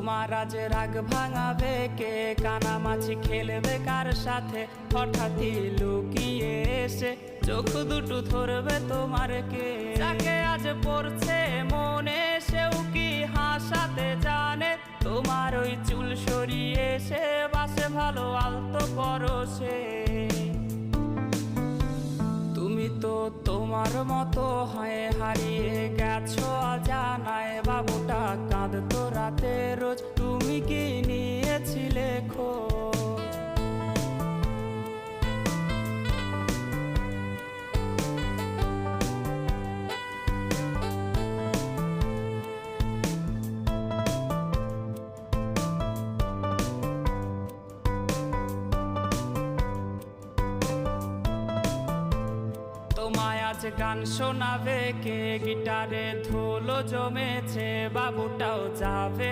তোমার আজ রাগ ভাঙাবে কে, কানামাছি খেলবে কার সাথে, হঠাৎই লুকিয়ে এসে চোখ দুটো ধরবে তোমার কে। যাকে আজ পড়ছে মনে সেও কি হাসাতে জানে, তোমার ওই চুল সরিয়ে সে বাসে ভালো আলতো পরশে। তুমি তো তোমার মতো হয়ে হারিয়ে গেছো অজানায়, বাবুটা কাঁদতো রাতে রোজ, তুমি কি নিয়েছিলে খোঁজ? তোমায় আজ গান শোনাবে কে, গিটারে ধুলো জমেছে, বাবুটাও যাবে।